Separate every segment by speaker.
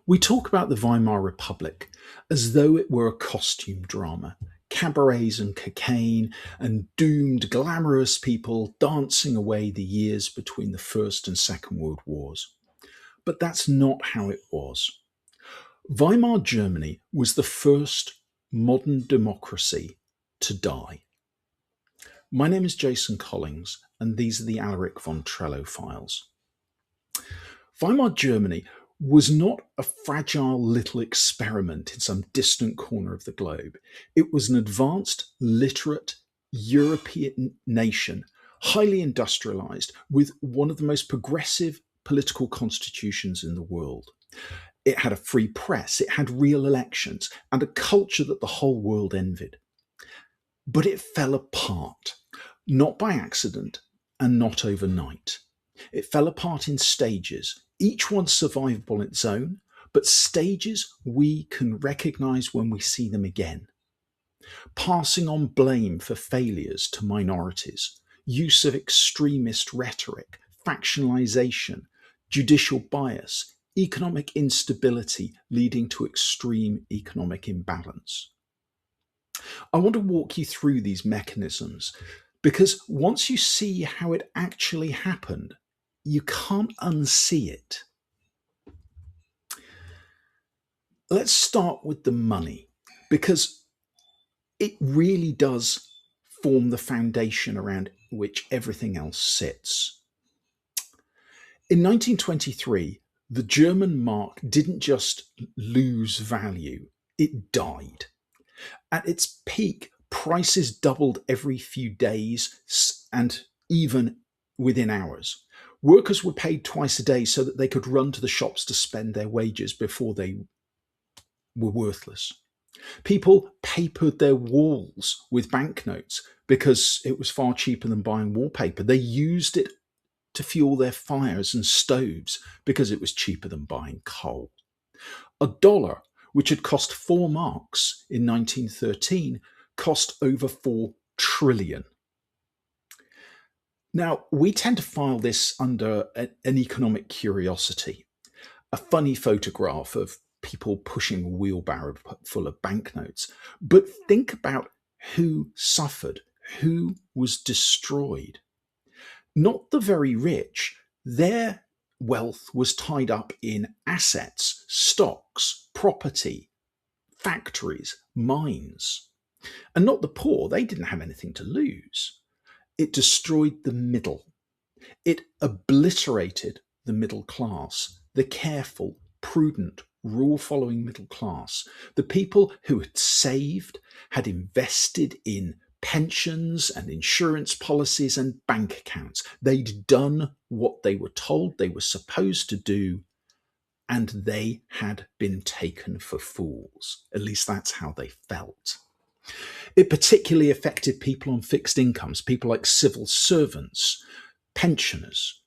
Speaker 1: We talk about the Weimar Republic as though it were a costume drama, cabarets and cocaine, and doomed, glamorous people dancing away the years between the First and Second World Wars. But that's not how it was. Weimar Germany was the first modern democracy to die. My name is Jason Collings, and these are the Alaric von Trello files. Weimar Germany was not a fragile little experiment in some distant corner of the globe. It was an advanced, literate European nation, highly industrialized, with one of the most progressive political constitutions in the world. It had a free press, it had real elections, and a culture that the whole world envied. But it fell apart, not by accident and not overnight. It fell apart in stages, each one survivable in its own, but stages we can recognize when we see them again. Passing on blame for failures to minorities, use of extremist rhetoric, factionalization, judicial bias, economic instability leading to extreme economic imbalance. I want to walk you through these mechanisms because once you see how it actually happened, you can't unsee it. Let's start with the money because it really does form the foundation around which everything else sits. In 1923, the German mark didn't just lose value, it died. At its peak, prices doubled every few days and even within hours. Workers were paid twice a day so that they could run to the shops to spend their wages before they were worthless. People papered their walls with banknotes because it was far cheaper than buying wallpaper. They used it to fuel their fires and stoves because it was cheaper than buying coal. A dollar, which had cost 4 marks in 1913, cost over 4 trillion. Now, we tend to file this under an economic curiosity, a funny photograph of people pushing a wheelbarrow full of banknotes. But think about who suffered, who was destroyed. Not the very rich. Their wealth was tied up in assets, stocks, property, factories, mines. And not the poor. They didn't have anything to lose. It destroyed the middle. It obliterated the middle class, the careful, prudent, rule-following middle class, the people who had saved, had invested in pensions and insurance policies and bank accounts. They'd done what they were told they were supposed to do, and they had been taken for fools. At least that's how they felt. It particularly affected people on fixed incomes, people like civil servants, pensioners,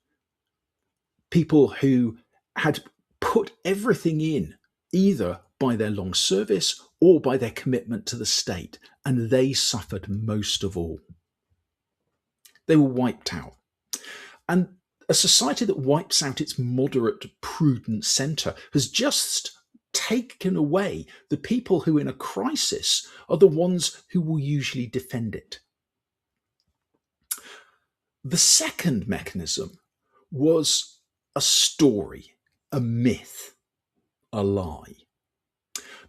Speaker 1: people who had put everything in, either by their long service or by their commitment to the state, and they suffered most of all. They were wiped out. And a society that wipes out its moderate, prudent centre has just taken away the people who in a crisis are the ones who will usually defend it. The second mechanism was a story, a myth, a lie.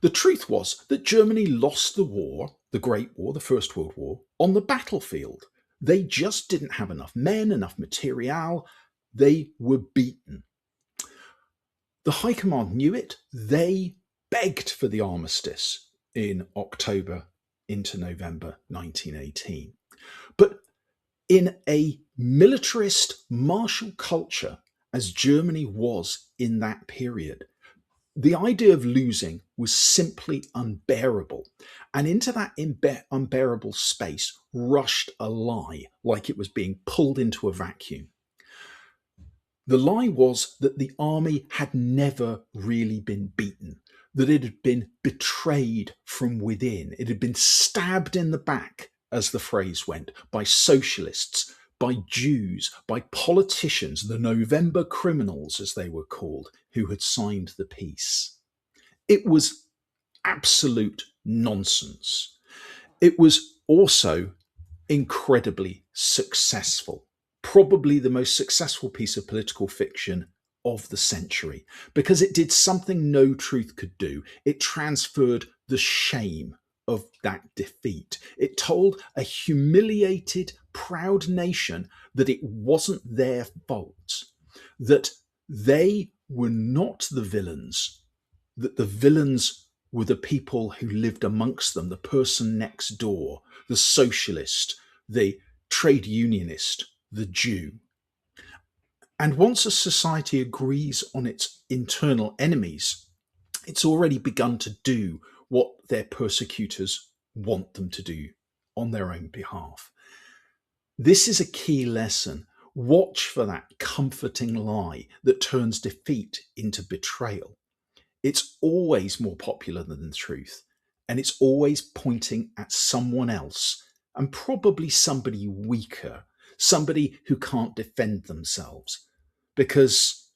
Speaker 1: The truth was that Germany lost the war, the Great War, the First World War, on the battlefield. They just didn't have enough men, enough material. They were beaten. The High Command knew it. They begged for the armistice in October into November 1918. But in a militarist martial culture, as Germany was in that period, the idea of losing was simply unbearable. And into that unbearable space rushed a lie, like it was being pulled into a vacuum. The lie was that the army had never really been beaten, that it had been betrayed from within. It had been stabbed in the back, as the phrase went, by socialists, by Jews, by politicians, the November criminals, as they were called, who had signed the peace. It was absolute nonsense. It was also incredibly successful, probably the most successful piece of political fiction of the century, because it did something no truth could do. It transferred the shame of that defeat. It told a humiliated, proud nation that it wasn't their fault, that they were not the villains, that the villains were the people who lived amongst them, the person next door, the socialist, the trade unionist, the Jew. And once a society agrees on its internal enemies, it's already begun to do what their persecutors want them to do on their own behalf. This is a key lesson. Watch for that comforting lie that turns defeat into betrayal. It's always more popular than the truth, and it's always pointing at someone else, and probably somebody weaker, somebody who can't defend themselves, because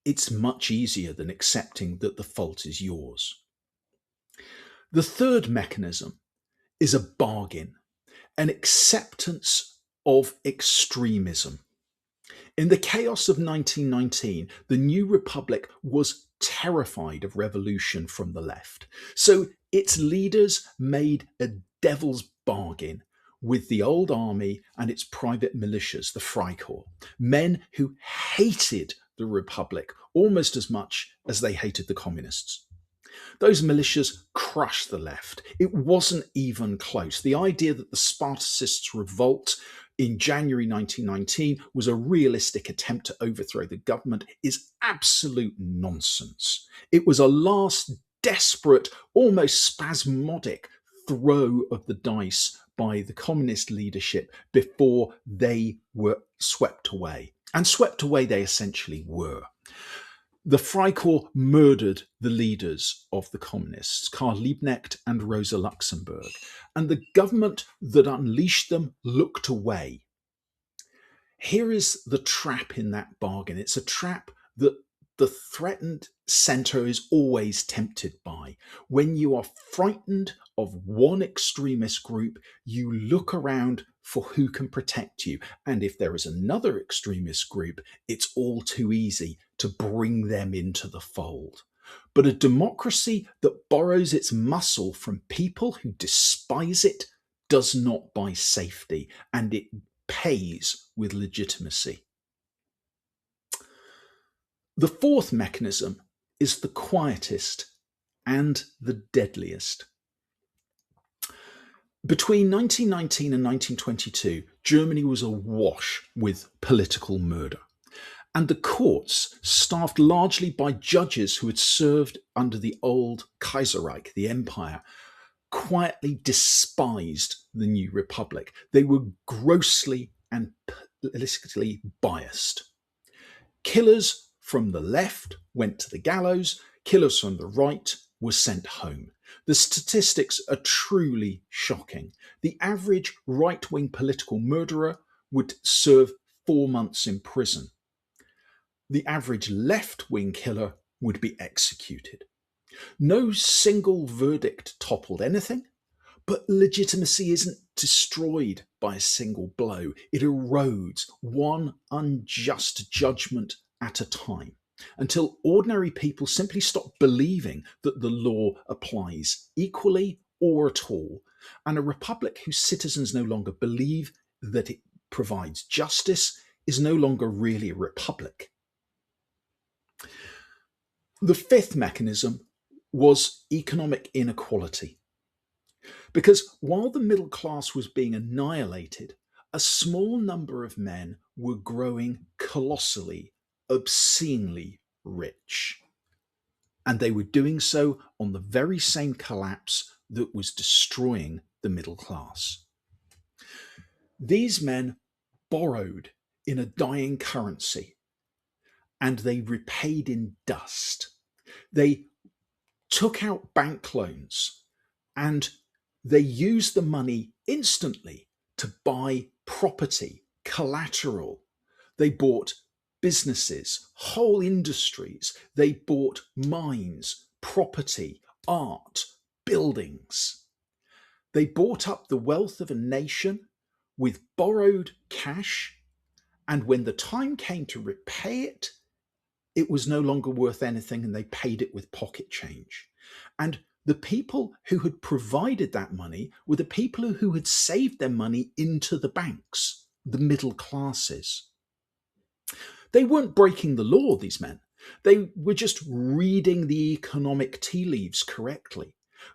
Speaker 1: it's much easier than accepting that the fault is yours. The third mechanism is a bargain, an acceptance of extremism. In the chaos of 1919, the New Republic was terrified of revolution from the left. So its leaders made a devil's bargain with the old army and its private militias, the Freikorps, men who hated the Republic almost as much as they hated the communists. Those militias crushed the left. It wasn't even close. The idea that the Spartacists' revolt in January 1919 was a realistic attempt to overthrow the government is absolute nonsense. It was a last desperate, almost spasmodic throw of the dice by the communist leadership before they were swept away. And swept away they essentially were. The Freikorps murdered the leaders of the communists, Karl Liebknecht and Rosa Luxemburg, and the government that unleashed them looked away. Here is the trap in that bargain. It's a trap that the threatened centre is always tempted by. When you are frightened of one extremist group, you look around for who can protect you. And if there is another extremist group, it's all too easy to bring them into the fold. But a democracy that borrows its muscle from people who despise it does not buy safety, and it pays with legitimacy. The fourth mechanism is the quietest and the deadliest. Between 1919 and 1922, Germany was awash with political murder, and the courts, staffed largely by judges who had served under the old Kaiserreich, the empire, quietly despised the new republic. They were grossly and politically biased. Killers from the left went to the gallows, killers from the right were sent home. The statistics are truly shocking. The average right-wing political murderer would serve 4 months in prison. The average left-wing killer would be executed. No single verdict toppled anything, but legitimacy isn't destroyed by a single blow. It erodes one unjust judgment at a time until ordinary people simply stop believing that the law applies equally or at all. And a republic whose citizens no longer believe that it provides justice is no longer really a republic. The fifth mechanism was economic inequality. Because while the middle class was being annihilated, a small number of men were growing colossally, obscenely rich. And they were doing so on the very same collapse that was destroying the middle class. These men borrowed in a dying currency, and they repaid in dust. They took out bank loans, and they used the money instantly to buy property, collateral. They bought businesses, whole industries. They bought mines, property, art, buildings. They bought up the wealth of a nation with borrowed cash, and when the time came to repay it, it was no longer worth anything and they paid it with pocket change. And the people who had provided that money were the people who had saved their money into the banks, the middle classes. They weren't breaking the law, these men. They were just reading the economic tea leaves correctly.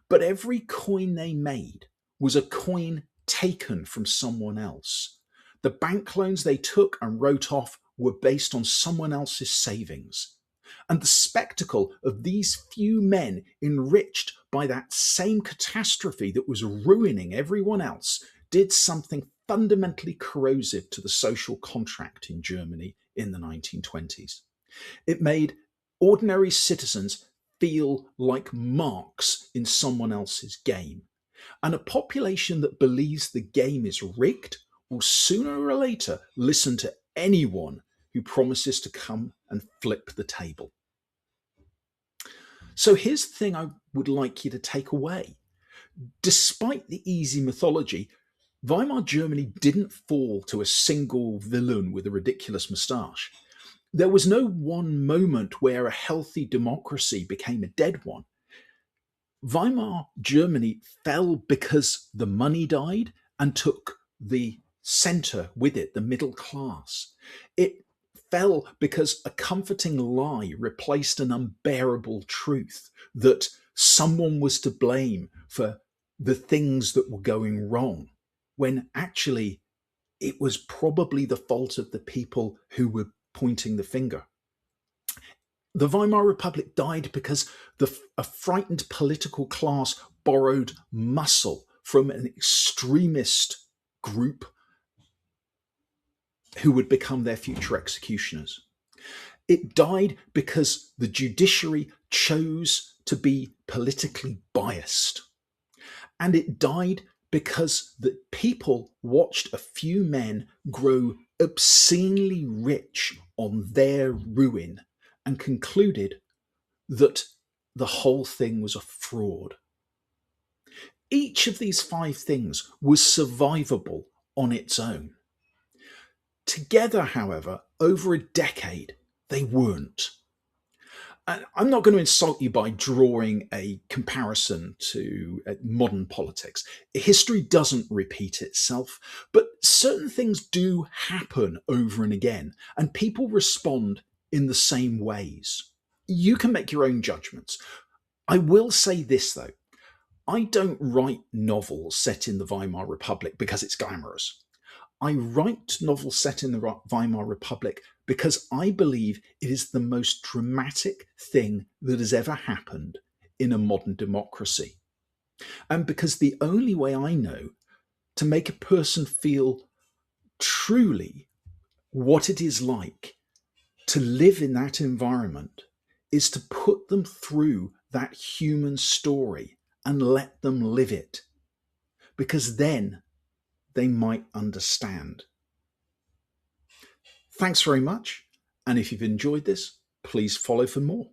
Speaker 1: But every coin they made was a coin taken from someone else. The bank loans they took and wrote off were based on someone else's savings. And the spectacle of these few men enriched by that same catastrophe that was ruining everyone else did something fundamentally corrosive to the social contract in Germany in the 1920s. It made ordinary citizens feel like marks in someone else's game. And a population that believes the game is rigged will sooner or later listen to anyone who promises to come and flip the table. So here's the thing I would like you to take away. Despite the easy mythology, Weimar Germany didn't fall to a single villain with a ridiculous moustache. There was no one moment where a healthy democracy became a dead one. Weimar Germany fell because the money died and took the center with it, the middle class. It fell because a comforting lie replaced an unbearable truth that someone was to blame for the things that were going wrong, when actually it was probably the fault of the people who were pointing the finger. The Weimar Republic died because a frightened political class borrowed muscle from an extremist group who would become their future executioners. It died because the judiciary chose to be politically biased. And it died because the people watched a few men grow obscenely rich on their ruin and concluded that the whole thing was a fraud. Each of these 5 things was survivable on its own. Together, however, over a decade, they weren't. I'm not going to insult you by drawing a comparison to modern politics. History doesn't repeat itself, but certain things do happen over and again, and people respond in the same ways. You can make your own judgments. I will say this, though. I don't write novels set in the Weimar Republic because it's glamorous. I write novels set in the Weimar Republic because I believe it is the most dramatic thing that has ever happened in a modern democracy. And because the only way I know to make a person feel truly what it is like to live in that environment is to put them through that human story and let them live it. Because then they might understand. Thanks very much. And if you've enjoyed this, please follow for more.